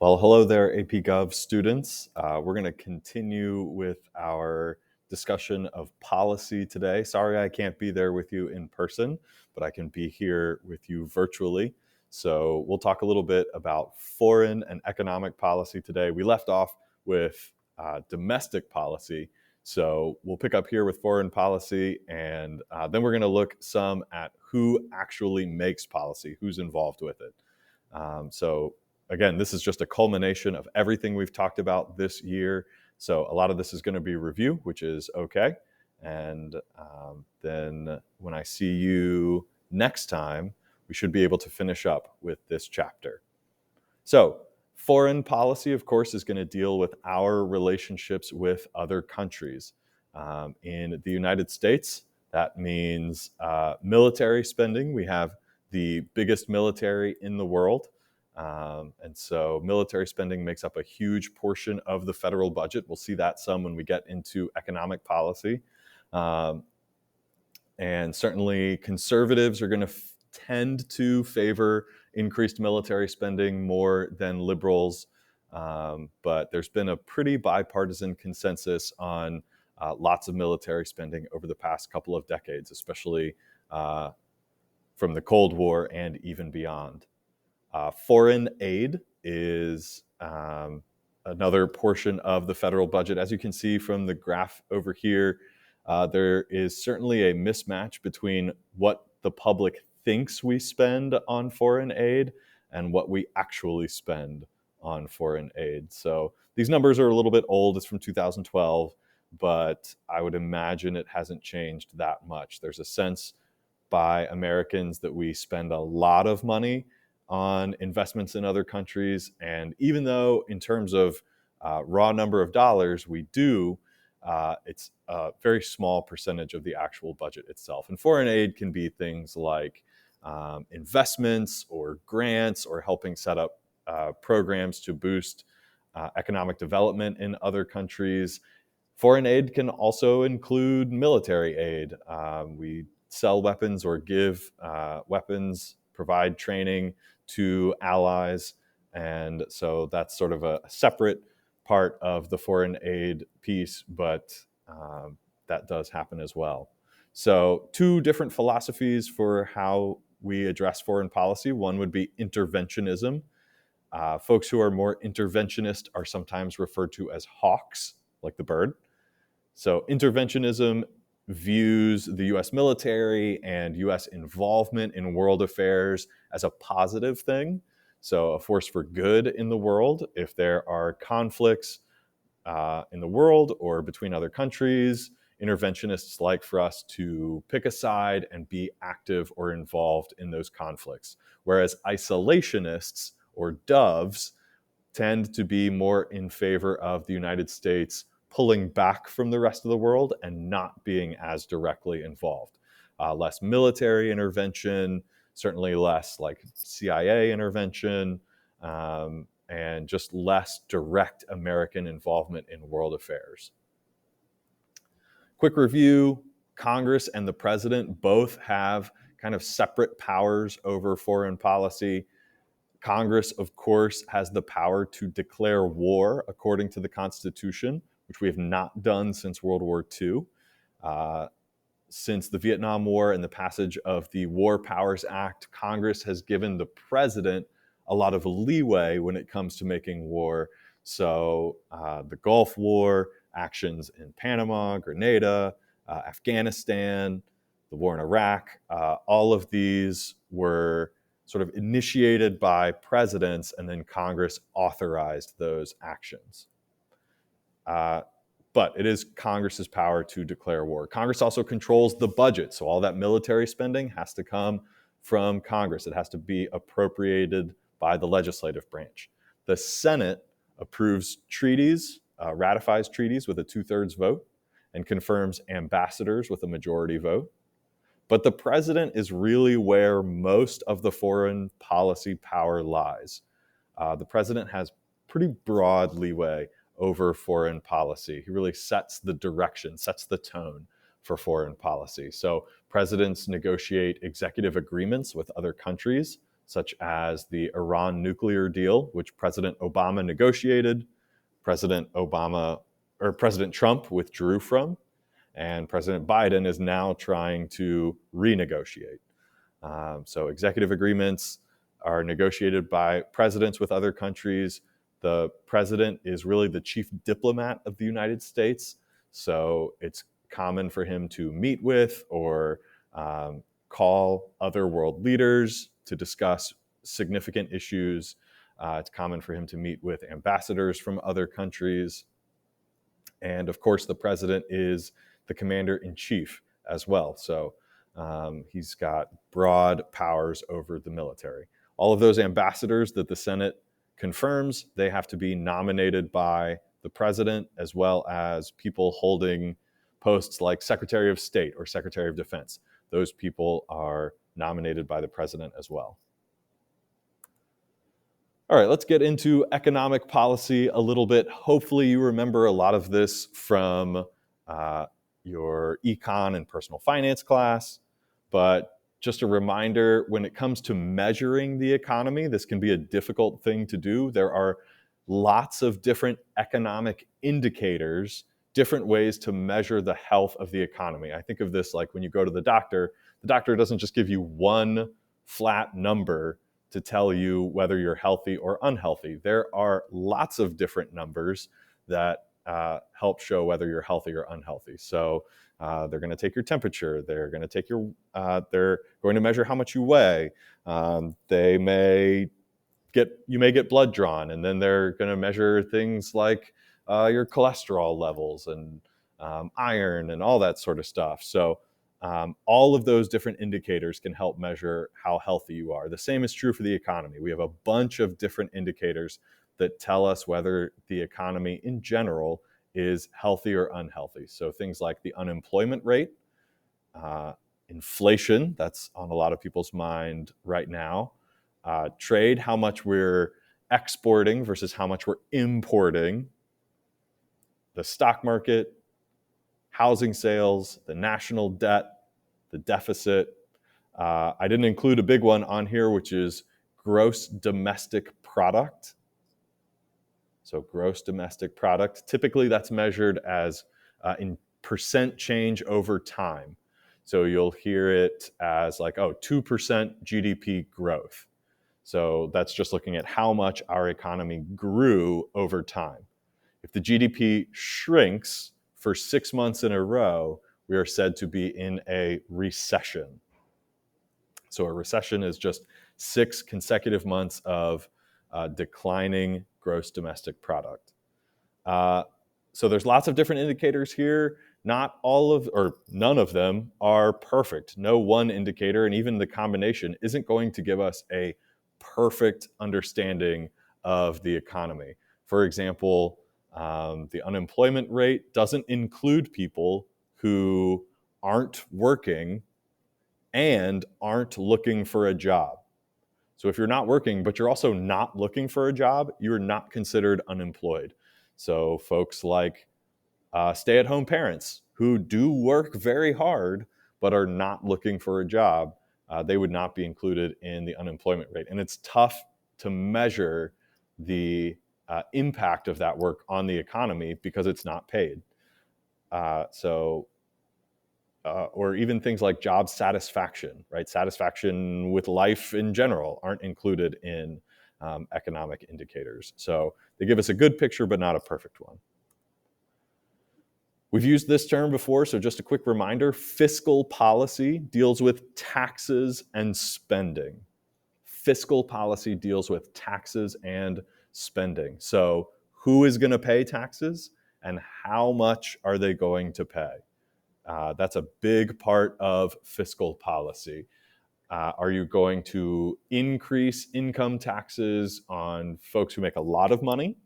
Well, hello there, AP Gov students. We're going to continue with our discussion of policy today. Sorry I can't be there with you in person, but I can be here with you virtually. So we'll talk a little bit about foreign and economic policy today. We left off with domestic policy. So we'll pick up here with foreign policy, and then we're going to look some at who actually makes policy, who's involved with it. So again, this is just a culmination of everything we've talked about this year. So a lot of this is going to be review, which is okay. And then when I see you next time, we should be able to finish up with this chapter. So foreign policy, of course, is going to deal with our relationships with other countries. In the United States, that means military spending. We have the biggest military in the world. And so military spending makes up a huge portion of the federal budget. We'll see that some when we get into economic policy. And certainly conservatives are going to tend to favor increased military spending more than liberals. But there's been a pretty bipartisan consensus on lots of military spending over the past couple of decades, especially from the Cold War and even beyond. Foreign aid is another portion of the federal budget. As you can see from the graph over here, there is certainly a mismatch between what the public thinks we spend on foreign aid and what we actually spend on foreign aid. So these numbers are a little bit old. It's from 2012, but I would imagine it hasn't changed that much. There's a sense by Americans that we spend a lot of money on investments in other countries. And even though in terms of raw number of dollars, we do, it's a very small percentage of the actual budget itself. And foreign aid can be things like investments or grants or helping set up programs to boost economic development in other countries. Foreign aid can also include military aid. We sell weapons or give weapons, provide training to allies. And so that's sort of a separate part of the foreign aid piece, but that does happen as well. So two different philosophies for how we address foreign policy. One would be interventionism. Folks who are more interventionist are sometimes referred to as hawks, like the bird. So interventionism views the US military and US involvement in world affairs as a positive thing. So a force for good in the world. If there are conflicts in the world or between other countries, interventionists like for us to pick a side and be active or involved in those conflicts. Whereas isolationists or doves tend to be more in favor of the United States pulling back from the rest of the world and not being as directly involved. Less military intervention, certainly less like CIA intervention, and just less direct American involvement in world affairs. Quick review, Congress and the president both have kind of separate powers over foreign policy. Congress, of course, has the power to declare war according to the Constitution, which we have not done since World War II. Since the Vietnam War and the passage of the War Powers Act, Congress has given the president a lot of leeway when it comes to making war. So the Gulf War, actions in Panama, Grenada, Afghanistan, the war in Iraq, all of these were sort of initiated by presidents, and then Congress authorized those actions. But it is Congress's power to declare war. Congress also controls the budget, so all that military spending has to come from Congress. It has to be appropriated by the legislative branch. The Senate approves treaties, ratifies treaties with a 2/3 vote, and confirms ambassadors with a majority vote. But the president is really where most of the foreign policy power lies. The president has pretty broad leeway over foreign policy. He really sets the direction, sets the tone for foreign policy. So presidents negotiate executive agreements with other countries. such as the Iran nuclear deal, which President Obama negotiated, President Trump withdrew from, and President Biden is now trying to renegotiate. So executive agreements are negotiated by presidents with other countries. The president is really the chief diplomat of the United States, so it's common for him to meet with or call other world leaders to discuss significant issues. It's common for him to meet with ambassadors from other countries. And of course, the president is the commander-in-chief as well. So he's got broad powers over the military. All of those ambassadors that the Senate confirms, they have to be nominated by the president, as well as people holding posts like Secretary of State or Secretary of Defense. Those people are nominated by the president as well. All right, let's get into economic policy a little bit. Hopefully you remember a lot of this from your econ and personal finance class, but just a reminder, when it comes to measuring the economy, this can be a difficult thing to do. There are lots of different economic indicators, different ways to measure the health of the economy. I think of this like when you go to the doctor doesn't just give you one flat number to tell you whether you're healthy or unhealthy. There are lots of different numbers that help show whether you're healthy or unhealthy. So they're going to take your temperature. They're going to take they're going to measure how much you weigh. You may get blood drawn, and then they're going to measure things like your cholesterol levels and iron and all that sort of stuff. So all of those different indicators can help measure how healthy you are. The same is true for the economy. We have a bunch of different indicators that tell us whether the economy in general is healthy or unhealthy. So things like the unemployment rate, inflation, that's on a lot of people's mind right now, trade, how much we're exporting versus how much we're importing, the stock market, housing sales, the national debt, the deficit. I didn't include a big one on here, which is gross domestic product. So gross domestic product, typically that's measured as in percent change over time. So you'll hear it as like, 2% GDP growth. So that's just looking at how much our economy grew over time. If the GDP shrinks for 6 months in a row, we are said to be in a recession. So a recession is just 6 consecutive months of declining gross domestic product. So there's lots of different indicators here. Not all of, or none of them are perfect. No one indicator, and even the combination, isn't going to give us a perfect understanding of the economy. For example, the unemployment rate doesn't include people who aren't working and aren't looking for a job. So if you're not working, but you're also not looking for a job, you're not considered unemployed. So folks like stay-at-home parents who do work very hard, but are not looking for a job, they would not be included in the unemployment rate. And it's tough to measure the impact of that work on the economy because it's not paid. Or even things like job satisfaction, right? Satisfaction with life in general aren't included in economic indicators. So they give us a good picture, but not a perfect one. We've used this term before, so just a quick reminder, fiscal policy deals with taxes and spending. Fiscal policy deals with taxes and spending. So who is going to pay taxes and how much are they going to pay? That's a big part of fiscal policy. Are you going to increase income taxes on folks who make a lot of money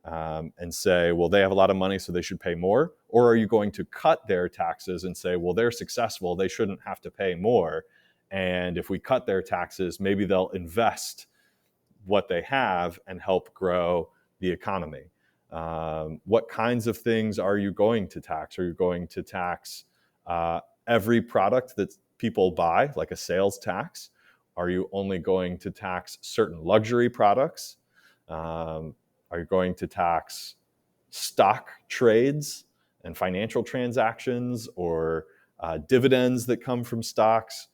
and say, well, they have a lot of money, so they should pay more? Or are you going to cut their taxes and say, well, they're successful, they shouldn't have to pay more? And if we cut their taxes, maybe they'll invest what they have and help grow the economy. What kinds of things are you going to tax? Are you going to tax every product that people buy, like a sales tax? Are you only going to tax certain luxury products? Are you going to tax stock trades and financial transactions, or dividends that come from stocks?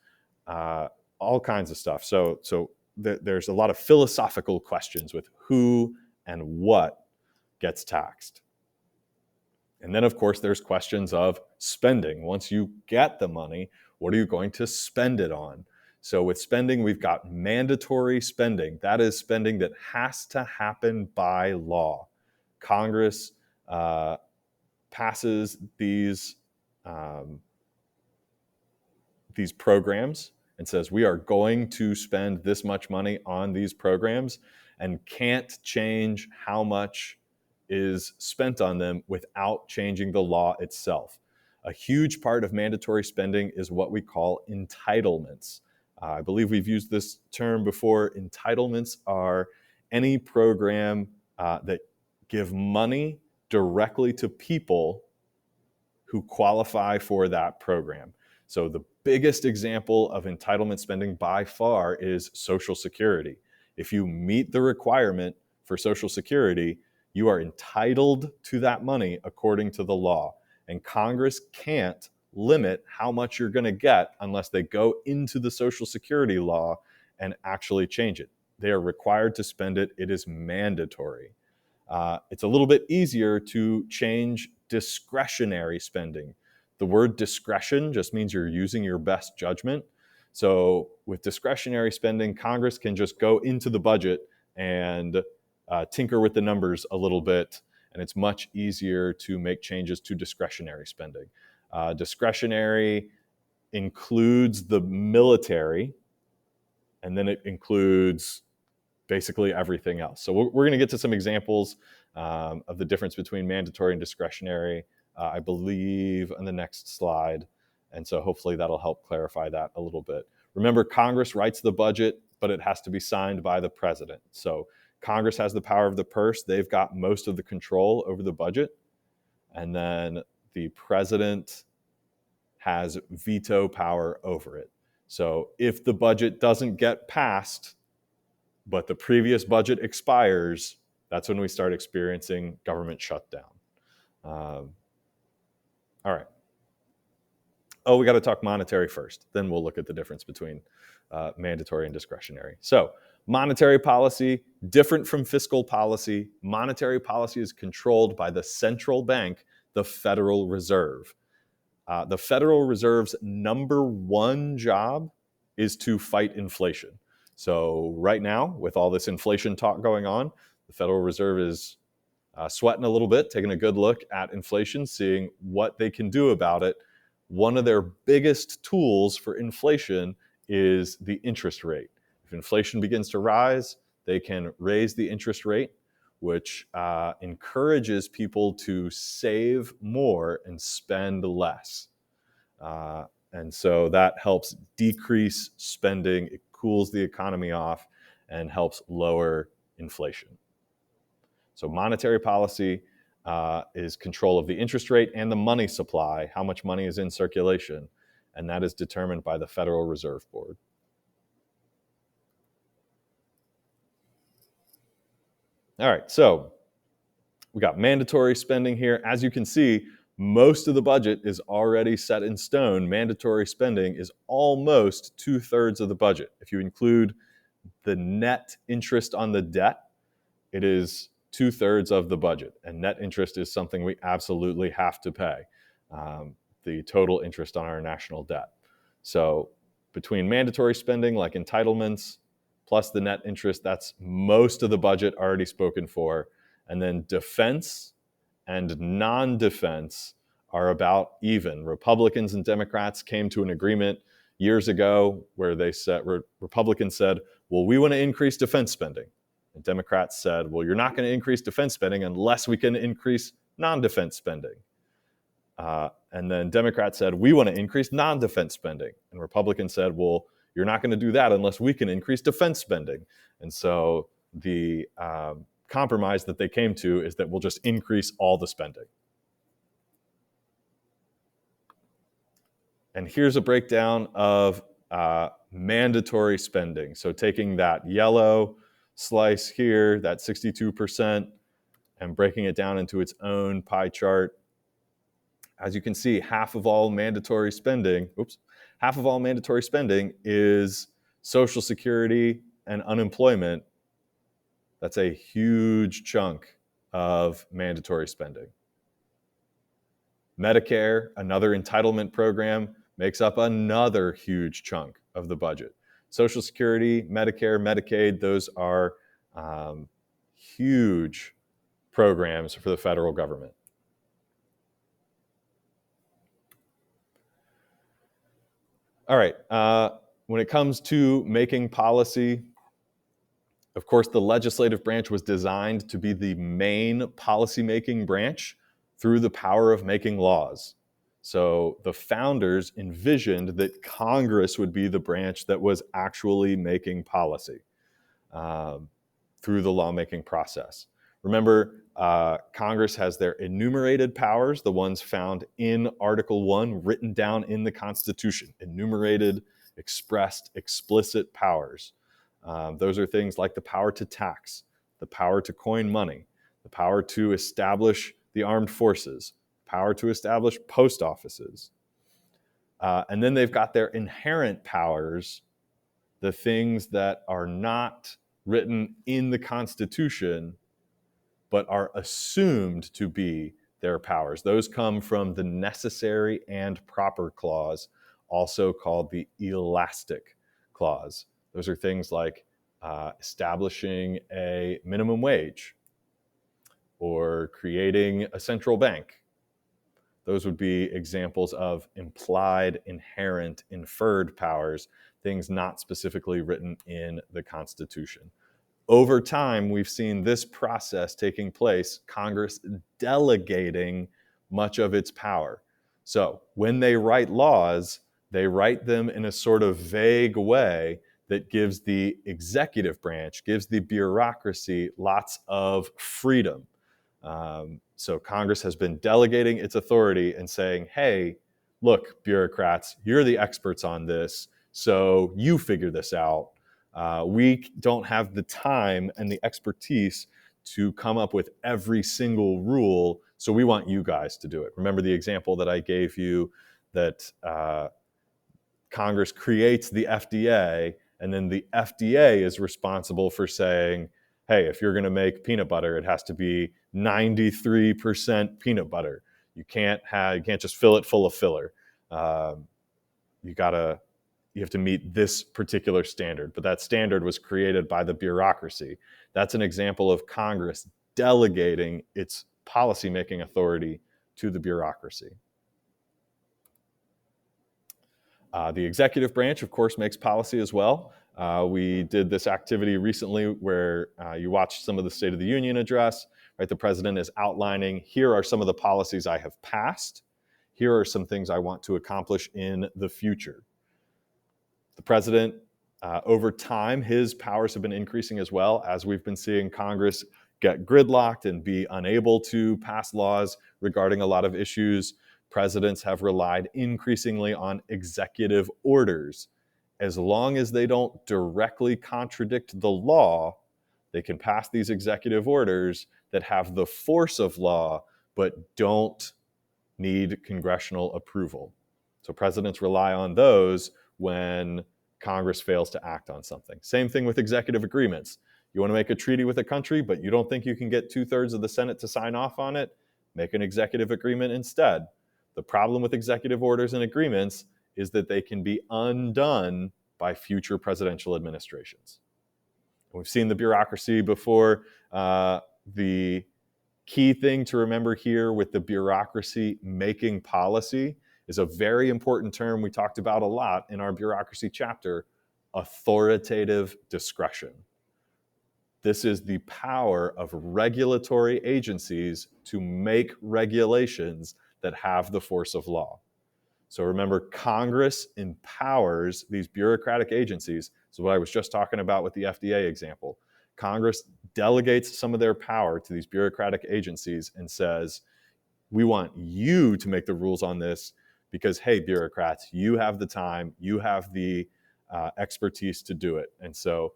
All kinds of stuff. So there's a lot of philosophical questions with who and what gets taxed. And then, of course, there's questions of spending. Once you get the money, what are you going to spend it on? So with spending, we've got mandatory spending. That is spending that has to happen by law. Congress passes these programs and says, we are going to spend this much money on these programs, and can't change how much is spent on them without changing the law itself. A huge part of mandatory spending is what we call entitlements. I believe we've used this term before. Entitlements are any program that give money directly to people who qualify for that program. So the biggest example of entitlement spending by far is Social Security. If you meet the requirement for Social Security, you are entitled to that money according to the law. And Congress can't limit how much you're going to get unless they go into the Social Security law and actually change it. They are required to spend it. It is mandatory. It's a little bit easier to change discretionary spending. The word discretion just means you're using your best judgment. So with discretionary spending, Congress can just go into the budget and tinker with the numbers a little bit, and it's much easier to make changes to discretionary spending. Discretionary includes the military, and then it includes basically everything else. So we're going to get to some examples of the difference between mandatory and discretionary, I believe, on the next slide. And so hopefully that'll help clarify that a little bit. Remember, Congress writes the budget, but it has to be signed by the president. So Congress has the power of the purse. They've got most of the control over the budget. And then the president has veto power over it. So if the budget doesn't get passed, but the previous budget expires, that's when we start experiencing government shutdown. All right. Oh, we got to talk monetary first. Then we'll look at the difference between mandatory and discretionary. So monetary policy, different from fiscal policy. Monetary policy is controlled by the central bank, the Federal Reserve. The Federal Reserve's number one job is to fight inflation. So right now, with all this inflation talk going on, the Federal Reserve is sweating a little bit, taking a good look at inflation, seeing what they can do about it. One of their biggest tools for inflation is the interest rate. If inflation begins to rise, they can raise the interest rate, which encourages people to save more and spend less. And so that helps decrease spending, it cools the economy off, and helps lower inflation. So monetary policy is control of the interest rate and the money supply, how much money is in circulation, and that is determined by the Federal Reserve Board. All right, so we got mandatory spending here. As you can see, most of the budget is already set in stone. Mandatory spending is almost 2/3 of the budget. If you include the net interest on the debt, it is 2/3 of the budget. And net interest is something we absolutely have to pay, the total interest on our national debt. So between mandatory spending like entitlements plus the net interest, that's most of the budget already spoken for. And then defense and non-defense are about even. Republicans and Democrats came to an agreement years ago where they said, Republicans said, well, we want to increase defense spending. And Democrats said, well, you're not going to increase defense spending unless we can increase non-defense spending. And then Democrats said, we want to increase non-defense spending. And Republicans said, well, you're not going to do that unless we can increase defense spending. And so the compromise that they came to is that we'll just increase all the spending. And here's a breakdown of mandatory spending. So taking that yellow slice here, that 62%, and breaking it down into its own pie chart. As you can see, half of all mandatory spending is Social Security and unemployment. That's a huge chunk of mandatory spending. Medicare, another entitlement program, makes up another huge chunk of the budget. Social Security, Medicare, Medicaid, those are huge programs for the federal government. All right, when it comes to making policy, of course, the legislative branch was designed to be the main policymaking branch through the power of making laws. So the founders envisioned that Congress would be the branch that was actually making policy through the lawmaking process. Remember, Congress has their enumerated powers, the ones found in Article 1, written down in the Constitution, enumerated, expressed, explicit powers. Those are things like the power to tax, the power to coin money, the power to establish the armed forces, power to establish post offices. And then they've got their inherent powers, the things that are not written in the Constitution, but are assumed to be their powers. Those come from the necessary and proper clause, also called the elastic clause. Those are things like establishing a minimum wage or creating a central bank. Those would be examples of implied, inherent, inferred powers, things not specifically written in the Constitution. Over time, we've seen this process taking place, Congress delegating much of its power. So when they write laws, they write them in a sort of vague way that gives the executive branch, gives the bureaucracy lots of freedom. So Congress has been delegating its authority and saying, hey, look, bureaucrats, you're the experts on this, so you figure this out. We don't have the time and the expertise to come up with every single rule, so we want you guys to do it. Remember the example that I gave you that Congress creates the FDA, and then the FDA is responsible for saying, hey, if you're going to make peanut butter, it has to be 93% peanut butter. You can't just fill it full of filler. You have to meet this particular standard, but that standard was created by the bureaucracy. That's an example of Congress delegating its policymaking authority to the bureaucracy. The executive branch, of course, makes policy as well. We did this activity recently where you watched some of the State of the Union address, right? The president is outlining, here are some of the policies I have passed. Here are some things I want to accomplish in the future. The president, over time, his powers have been increasing as well, as we've been seeing Congress get gridlocked and be unable to pass laws regarding a lot of issues. Presidents have relied increasingly on executive orders. As long as they don't directly contradict the law, they can pass these executive orders that have the force of law, but don't need congressional approval. So presidents rely on those when Congress fails to act on something. Same thing with executive agreements. You want to make a treaty with a country, but you don't think you can get 2/3 of the Senate to sign off on it? Make an executive agreement instead. The problem with executive orders and agreements is that they can be undone by future presidential administrations. We've seen the bureaucracy before. The key thing to remember here with the bureaucracy making policy is a very important term we talked about a lot in our bureaucracy chapter: authoritative discretion. This is the power of regulatory agencies to make regulations that have the force of law. So remember, Congress empowers these bureaucratic agencies. So what I was just talking about with the FDA example, Congress delegates some of their power to these bureaucratic agencies and says, we want you to make the rules on this because, hey, bureaucrats, you have the time, you have the expertise to do it. And so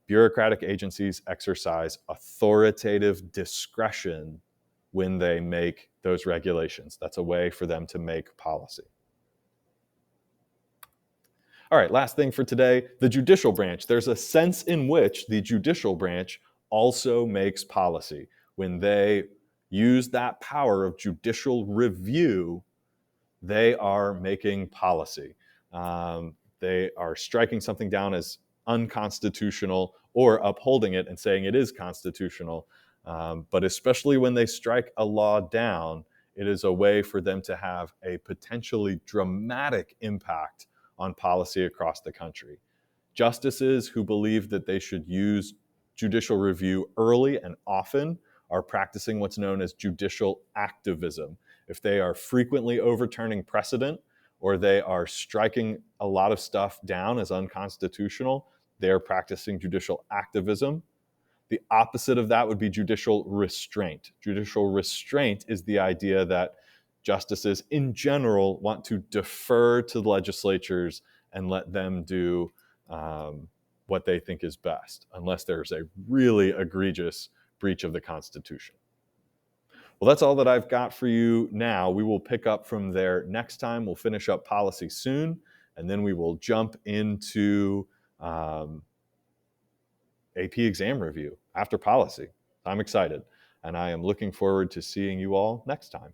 bureaucratic agencies exercise authoritative discretion when they make those regulations. That's a way for them to make policy. All right, last thing for today, the judicial branch. There's a sense in which the judicial branch also makes policy. When they use that power of judicial review, they are making policy. They are striking something down as unconstitutional or upholding it and saying it is constitutional. But especially when they strike a law down, it is a way for them to have a potentially dramatic impact on policy across the country. Justices who believe that they should use judicial review early and often are practicing what's known as judicial activism. If they are frequently overturning precedent or they are striking a lot of stuff down as unconstitutional, they are practicing judicial activism. The opposite of that would be judicial restraint. Judicial restraint is the idea that justices in general want to defer to the legislatures and let them do what they think is best, unless there's a really egregious breach of the Constitution. Well, that's all that I've got for you now. We will pick up from there next time. We'll finish up policy soon, and then we will jump into AP exam review after policy. I'm excited, and I am looking forward to seeing you all next time.